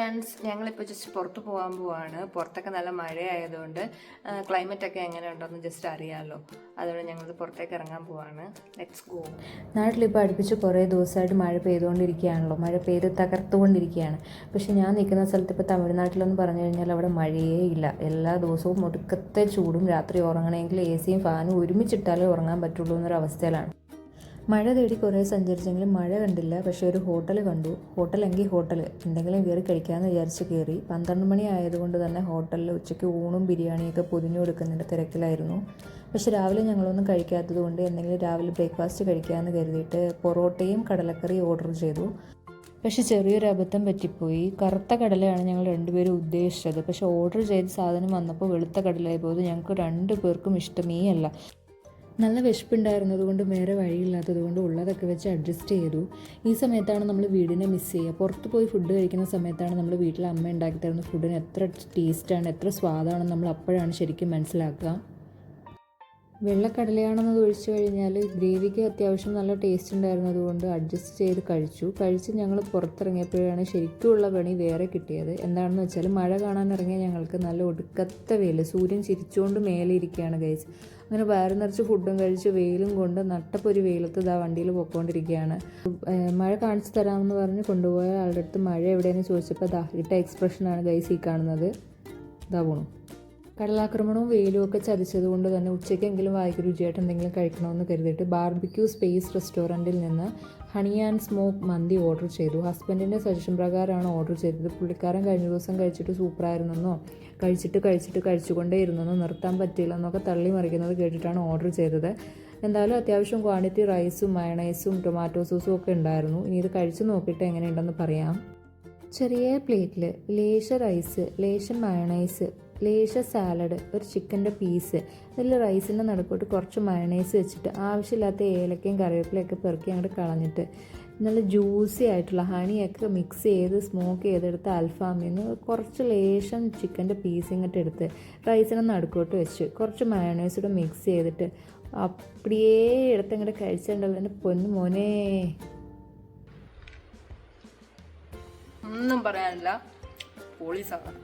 Friends, ഞങ്ങളിപ്പോൾ just പുറത്ത് പോകാൻ പോവാണ്. പുറത്തൊക്കെ നല്ല മഴയായതുകൊണ്ട് ക്ലൈമറ്റൊക്കെ എങ്ങനെ ഉണ്ടോയെന്ന് ജസ്റ്റ് അറിയാമല്ലോ. അതുകൊണ്ട് ഞങ്ങൾ പുറത്തേക്ക് ഇറങ്ങാൻ പോവാണ്. Let's go. നാട്ടിലിപ്പോൾ അടുപ്പിച്ച് കുറേ ദിവസമായിട്ട് മഴ പെയ്തുകൊണ്ടിരിക്കുകയാണല്ലോ. മഴ പെയ്ത് തകർത്തുകൊണ്ടിരിക്കുകയാണ്. പക്ഷേ ഞാൻ നിൽക്കുന്ന സ്ഥലത്ത് ഇപ്പോൾ തമിഴ്നാട്ടിലെന്ന് പറഞ്ഞു കഴിഞ്ഞാൽ അവിടെ മഴയേ ഇല്ല. എല്ലാ ദിവസവും ഒടുക്കത്തെ ചൂടും, രാത്രി ഉറങ്ങണമെങ്കിൽ എ സിയും ഫാനും ഒരുമിച്ചിട്ടാലേ ഉറങ്ങാൻ പറ്റുള്ളൂ എന്നൊരവസ്ഥയിലാണ്. മഴ തേടി കുറേ സഞ്ചരിച്ചെങ്കിലും മഴ കണ്ടില്ല. പക്ഷേ ഒരു ഹോട്ടൽ കണ്ടു. ഹോട്ടലെങ്കിൽ ഹോട്ടൽ എന്തെങ്കിലും കയറി കഴിക്കാമെന്ന് വിചാരിച്ച് കയറി. 12 മണി ആയതുകൊണ്ട് തന്നെ ഹോട്ടലിൽ ഉച്ചയ്ക്ക് ഊണും ബിരിയാണിയൊക്കെ പൊതിഞ്ഞു കൊടുക്കുന്നതിൻ്റെ തിരക്കിലായിരുന്നു. പക്ഷേ രാവിലെ ഞങ്ങളൊന്നും കഴിക്കാത്തത് കൊണ്ട് എന്തെങ്കിലും രാവിലെ ബ്രേക്ക്ഫാസ്റ്റ് കഴിക്കാമെന്ന് കരുതിയിട്ട് പൊറോട്ടയും കടലക്കറിയും ഓർഡർ ചെയ്തു. പക്ഷെ ചെറിയൊരു അബദ്ധം പറ്റിപ്പോയി. കറുത്ത കടലയാണ് ഞങ്ങൾ രണ്ടുപേരും ഉദ്ദേശിച്ചത്. പക്ഷേ ഓർഡർ ചെയ്ത സാധനം വന്നപ്പോൾ വെളുത്ത കടലയായി പോയത് ഞങ്ങൾക്ക് 2 പേർക്കും ഇഷ്ടമേ അല്ല. നല്ല വിശപ്പുണ്ടായിരുന്നത് കൊണ്ട് വേറെ വഴിയില്ലാത്തത് കൊണ്ട് ഉള്ളതൊക്കെ വെച്ച് അഡ്ജസ്റ്റ് ചെയ്തു. ഈ സമയത്താണ് നമ്മൾ വീടിനെ മിസ് ചെയ്യുക. പുറത്ത് പോയി ഫുഡ് കഴിക്കുന്ന സമയത്താണ് നമ്മൾ വീട്ടിൽ അമ്മ ഉണ്ടാക്കി തരുന്ന ഫുഡിന് എത്ര ടേസ്റ്റാണ്, എത്ര സ്വാദാണെന്ന് നമ്മൾ അപ്പോഴാണ് ശരിക്കും മനസ്സിലാക്കുക. വെള്ളക്കടലയാണെന്ന് ഒഴിച്ചു കഴിഞ്ഞാൽ ഗ്രേവിക്ക് അത്യാവശ്യം നല്ല ടേസ്റ്റ് ഉണ്ടായിരുന്നത് കൊണ്ട് അഡ്ജസ്റ്റ് ചെയ്ത് കഴിച്ച് ഞങ്ങൾ പുറത്തിറങ്ങിയപ്പോഴാണ് ശരിക്കുമുള്ള പണി വേറെ കിട്ടിയത്. എന്താണെന്ന് വെച്ചാൽ മഴ കാണാൻ ഇറങ്ങിയ ഞങ്ങൾക്ക് നല്ല ഒടുക്കത്തെ വെയിൽ, സൂര്യൻ ചിരിച്ചുകൊണ്ട് മേലെ ഇരിക്കുകയാണ് ഗൈസ്. അങ്ങനെ വയറ് നിറച്ച് ഫുഡും കഴിച്ച് വെയിലും കൊണ്ട് നട്ടപ്പൊരു വെയിലത്ത് ഇതാ വണ്ടിയിൽ പോയിക്കൊണ്ടിരിക്കുകയാണ്. മഴ കാണിച്ചു തരാമെന്ന് പറഞ്ഞ് കൊണ്ടുപോയ ആളുടെ അടുത്ത് മഴ എവിടെയെന്ന് ചോദിച്ചപ്പോൾ ദാ ഇട്ട എക്സ്പ്രഷനാണ് ഗൈസ് ഈ കാണുന്നത്. ഇതാ പോണു. കടലാക്രമണവും വെയിലും ഒക്കെ ചതിച്ചത് കൊണ്ട് തന്നെ ഉച്ചയ്ക്കെങ്കിലും വായിക്ക് രുചിയായിട്ട് എന്തെങ്കിലും കഴിക്കണമെന്ന് കരുതിയിട്ട് ബാർബിക്യൂ സ്പേസ് റെസ്റ്റോറൻറ്റിൽ നിന്ന് honey and smoke mandi order ചെയ്തു. ഹസ്ബൻഡിൻ്റെ സജഷൻ പ്രകാരമാണ് ഓർഡർ ചെയ്തത്. പുള്ളിക്കാരൻ കഴിഞ്ഞ ദിവസം കഴിച്ചിട്ട് സൂപ്പറായിരുന്നെന്നോ കഴിച്ചുകൊണ്ടേ ഇരുന്നെന്നോ നിർത്താൻ പറ്റിയില്ലെന്നൊക്കെ തള്ളി മറിക്കുന്നത് കേട്ടിട്ടാണ് ഓർഡർ ചെയ്തത്. എന്തായാലും അത്യാവശ്യം ക്വാണ്ടിറ്റി റൈസും മയണൈസും ടൊമാറ്റോ സോസും ഒക്കെ ഉണ്ടായിരുന്നു. ഇനി ഇത് കഴിച്ച് നോക്കിയിട്ട് എങ്ങനെയുണ്ടെന്ന് പറയാം. ചെറിയ പ്ലേറ്റിൽ ലേശ റൈസ്, ലേശം മയണൈസ്, ലേശ സാലഡ്, ഒരു ചിക്കൻ്റെ പീസ്, ഇതിൽ റൈസിൻ്റെ നടുക്കോട്ട് കുറച്ച് മയണൈസ് വെച്ചിട്ട് ആവശ്യമില്ലാത്ത ഏലക്കയും കറിവേപ്പിലയൊക്കെ പെറുക്കി അങ്ങോട്ട് കളഞ്ഞിട്ട് നല്ല ജ്യൂസി ആയിട്ടുള്ള ഹണിയൊക്കെ മിക്സ് ചെയ്ത് സ്മോക്ക് ചെയ്തെടുത്ത് അൽഫാമിൽ നിന്ന് കുറച്ച് ലേശം ചിക്കൻ്റെ പീസ് ഇങ്ങോട്ട് എടുത്ത് റൈസിൻ്റെ നടുക്കോട്ട് വെച്ച് കുറച്ച് മയണൈസൂടെ മിക്സ് ചെയ്തിട്ട് അപ്പടിയേ എടുത്ത് ഇങ്ങോട്ട് കഴിച്ചിട്ടുണ്ടല്ലോ എൻ്റെ പൊന്നു മോനെ. ഒന്നും പറയാനില്ല, പൊളി സാധനം.